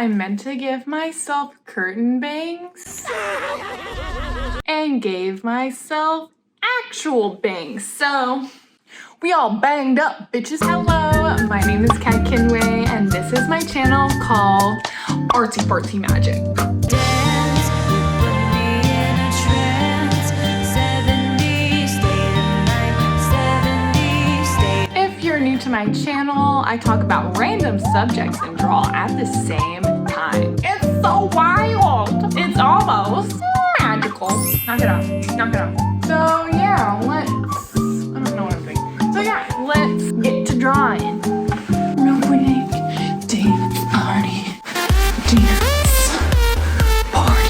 I meant to give myself curtain bangs and gave myself actual bangs. So we all banged up, bitches. Hello, my name is Kat Kinway, and this is my channel called artsyfartsymagic. If you're new to my channel, I talk about random subjects and draw at the same time. It's so wild. It's almost magical. Knock it off. Knock it off. So yeah, I don't know what I'm doing. So yeah, let's get to drawing. Opening dance party. Dance party.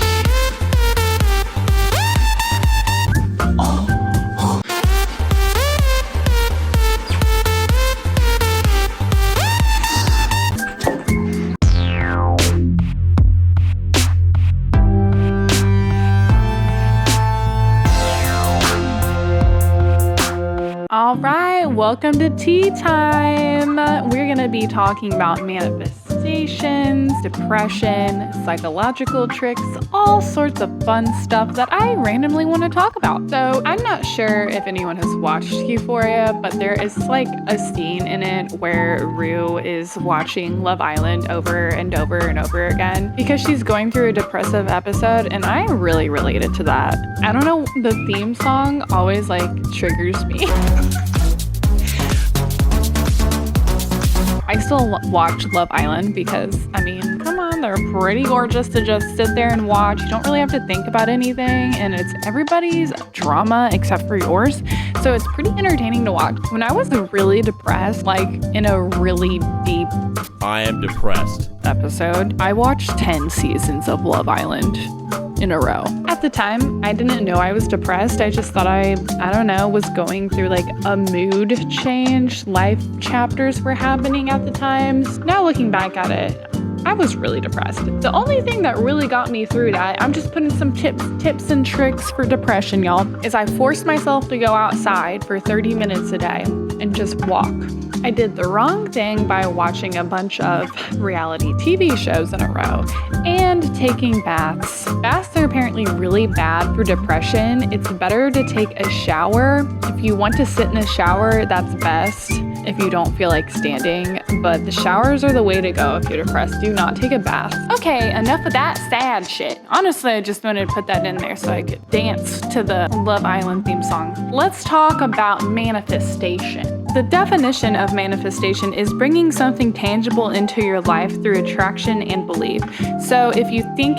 All right, welcome to tea time. We're gonna be talking about manifestations, depression, psychological tricks, all sorts of fun stuff that I randomly want to talk about. So I'm not sure if anyone has watched Euphoria, but there is like a scene in it where Rue is watching Love Island over and over and over again because she's going through a depressive episode, and I really related to that. I don't know, the theme song always like triggers me. I still watch Love Island because, I mean, come on, they're pretty gorgeous to just sit there and watch. You don't really have to think about anything, and it's everybody's drama except for yours. So it's pretty entertaining to watch. When I was really depressed, like in a really deep I am depressed episode, I watched 10 seasons of Love Island in a row. At the time, I didn't know I was depressed. I just thought I don't know, was going through like a mood change. Life chapters were happening at the times. Now looking back at it, I was really depressed. The only thing that really got me through that, I'm just putting some tips and tricks for depression, y'all, is I forced myself to go outside for 30 minutes a day and just walk. I did the wrong thing by watching a bunch of reality TV shows in a row and taking baths. Baths are apparently really bad for depression. It's better to take a shower. If you want to sit in a shower, that's best if you don't feel like standing, but the showers are the way to go if you're depressed. Do not take a bath. Okay, enough of that sad shit. Honestly, I just wanted to put that in there so I could dance to the Love Island theme song. Let's talk about manifestation. The definition of manifestation is bringing something tangible into your life through attraction and belief. So if you think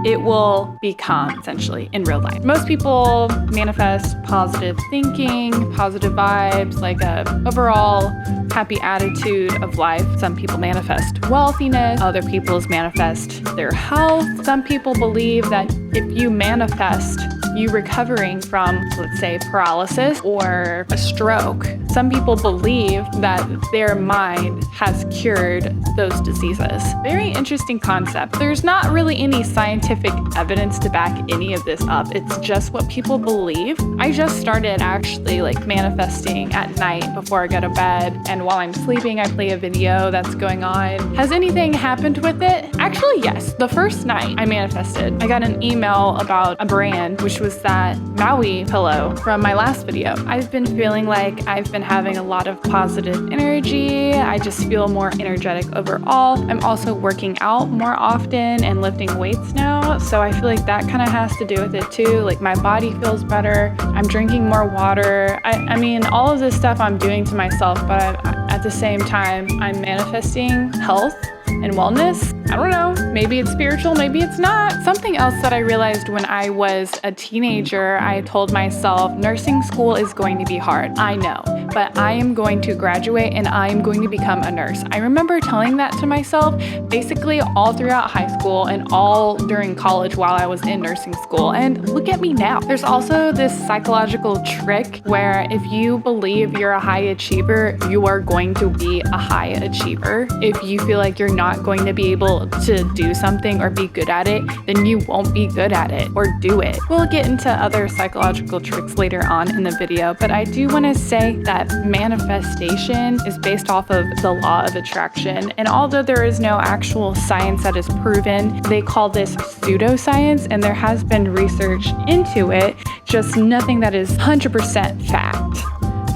it will become, essentially, in real life. Most people manifest positive thinking, positive vibes, like a overall happy attitude of life. Some people manifest wealthiness, other people manifest their health. Some people believe that if you manifest you recovering from, let's say, paralysis or a stroke, some people believe that their mind has cured those diseases. Very interesting concept. There's not really any scientific evidence to back any of this up. It's just what people believe. I just started actually like manifesting at night before I go to bed, and while I'm sleeping, I play a video that's going on. Has anything happened with it? Actually, yes. The first night I manifested, I got an email about a brand, which was that Maui pillow from my last video. I've been feeling like I've been having a lot of positive energy. I just feel more energetic overall. I'm also working out more often and lifting weights now, so I feel like that kind of has to do with it too. Like my body feels better. I'm drinking more water. I mean, all of this stuff I'm doing to myself, but at the same time, I'm manifesting health and wellness. I don't know, maybe it's spiritual, maybe it's not. Something else that I realized when I was a teenager, I told myself nursing school is going to be hard. I know, but I am going to graduate and I am going to become a nurse. I remember telling that to myself basically all throughout high school and all during college while I was in nursing school. And look at me now. There's also this psychological trick where if you believe you're a high achiever, you are going to be a high achiever. If you feel like you're not not going to be able to do something or be good at it, then you won't be good at it or do it. We'll get into other psychological tricks later on in the video, but I do want to say that manifestation is based off of the law of attraction. And although there is no actual science that is proven, they call this pseudoscience, and there has been research into it, just nothing that is 100% fact.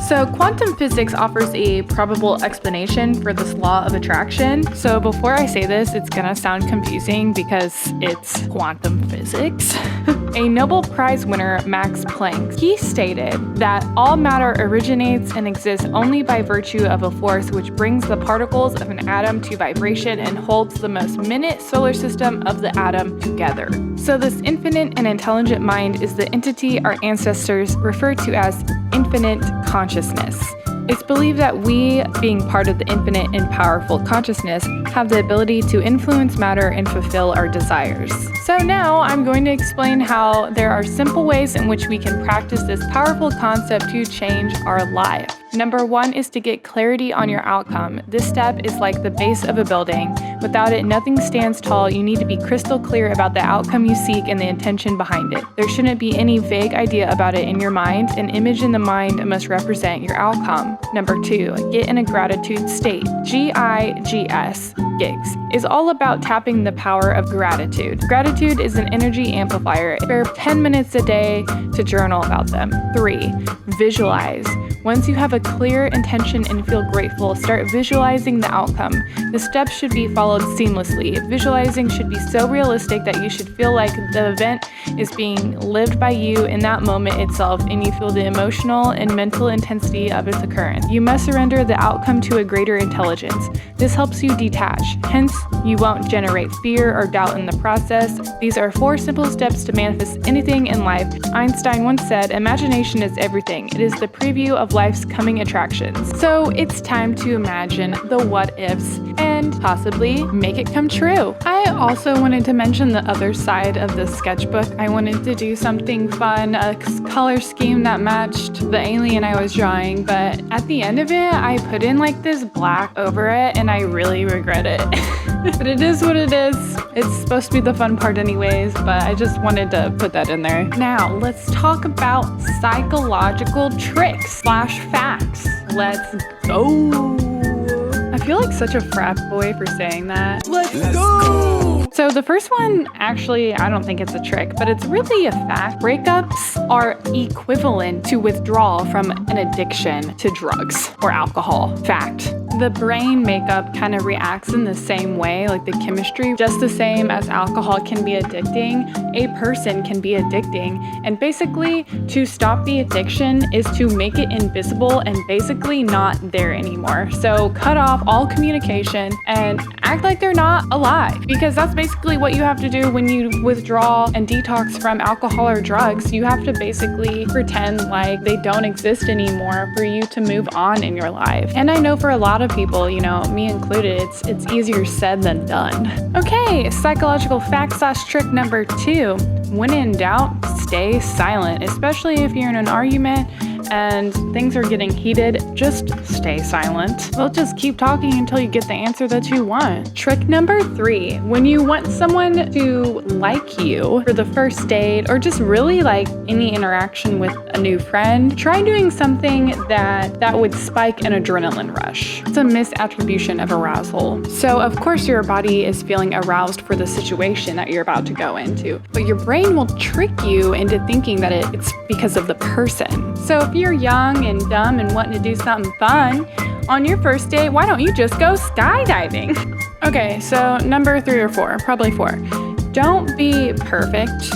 So quantum physics offers a probable explanation for this law of attraction. So before I say this, it's gonna sound confusing because it's quantum physics. A Nobel Prize winner, Max Planck, he stated that all matter originates and exists only by virtue of a force which brings the particles of an atom to vibration and holds the most minute solar system of the atom together. So this infinite and intelligent mind is the entity our ancestors referred to as infinite consciousness. It's believed that we, being part of the infinite and powerful consciousness, have the ability to influence matter and fulfill our desires. So now I'm going to explain how there are simple ways in which we can practice this powerful concept to change our life. Number 1 is to get clarity on your outcome. This step is like the base of a building. Without it, nothing stands tall. You need to be crystal clear about the outcome you seek and the intention behind it. There shouldn't be any vague idea about it in your mind. An image in the mind must represent your outcome. Number 2, get in a gratitude state. GIGS, gigs, is all about tapping the power of gratitude. Gratitude is an energy amplifier. Spare 10 minutes a day to journal about them. 3, visualize. Once you have a clear intention and feel grateful, start visualizing the outcome. The steps should be followed seamlessly. Visualizing should be so realistic that you should feel like the event is being lived by you in that moment itself, and you feel the emotional and mental intensity of its occurrence. You must surrender the outcome to a greater intelligence. This helps you detach. Hence, you won't generate fear or doubt in the process. These are 4 simple steps to manifest anything in life. Einstein once said, "Imagination is everything. It is the preview of life's coming attractions." So it's time to imagine the what ifs and possibly make it come true. I also wanted to mention the other side of the sketchbook. I wanted to do something fun, a color scheme that matched the alien I was drawing, but at the end of it, I put in like this black over it, and I really regret it. But it is what it is. It's supposed to be the fun part anyways, but I just wanted to put that in there. Now, let's talk about psychological tricks / facts. Let's go. I feel like such a frat boy for saying that. Let's go! So the first one, actually, I don't think it's a trick, but it's really a fact. Breakups are equivalent to withdrawal from an addiction to drugs or alcohol. Fact. The brain makeup kind of reacts in the same way, like the chemistry, just the same as alcohol can be addicting, a person can be addicting. And basically, to stop the addiction is to make it invisible and basically not there anymore. So cut off all communication and act like they're not alive, because that's basically what you have to do when you withdraw and detox from alcohol or drugs. You have to basically pretend like they don't exist anymore for you to move on in your life. And I know for a lot of people, you know, me included, it's easier said than done. Okay, psychological fact / trick number 2. When in doubt, stay silent, especially if you're in an argument and things are getting heated. Just stay silent. We'll just keep talking until you get the answer that you want. Trick number 3, when you want someone to like you for the first date or just really like any interaction with a new friend, try doing something that would spike an adrenaline rush. It's a misattribution of arousal. So of course your body is feeling aroused for the situation that you're about to go into, but your brain will trick you into thinking that it's because of the person. So if you're young and dumb and wanting to do something fun on your first date, why don't you just go skydiving? Okay, so number 3 or 4, probably 4. Don't be perfect.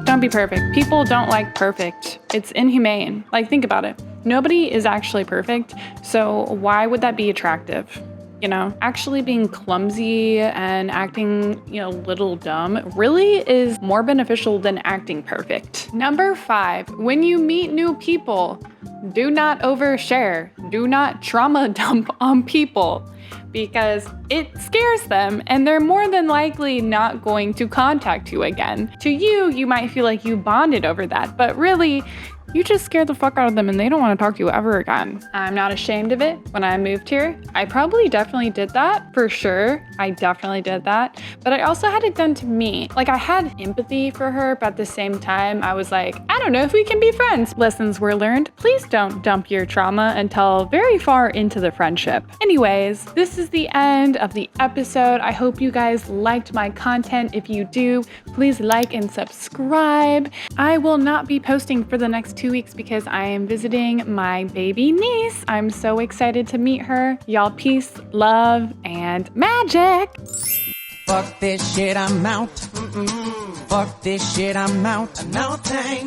Don't be perfect. People don't like perfect. It's inhumane. Like, think about it. Nobody is actually perfect, so why would that be attractive? You know, actually being clumsy and acting, little dumb really is more beneficial than acting perfect. Number 5, when you meet new people, do not overshare. Do not trauma dump on people, because it scares them and they're more than likely not going to contact you again. To you, you might feel like you bonded over that, but really, you just scared the fuck out of them and they don't want to talk to you ever again. I'm not ashamed of it. When I moved here, I probably definitely did that, for sure. I definitely did that. But I also had it done to me. Like, I had empathy for her, but at the same time, I was like, I don't know if we can be friends. Lessons were learned. Please don't dump your trauma until very far into the friendship. Anyways, this is the end of the episode. I hope you guys liked my content. If you do, please like and subscribe. I will not be posting for the next 2 weeks because I am visiting my baby niece. I'm so excited to meet her. Y'all, peace, love, and magic. Fuck this shit, I'm out. Fuck this shit, I'm out. No thanks.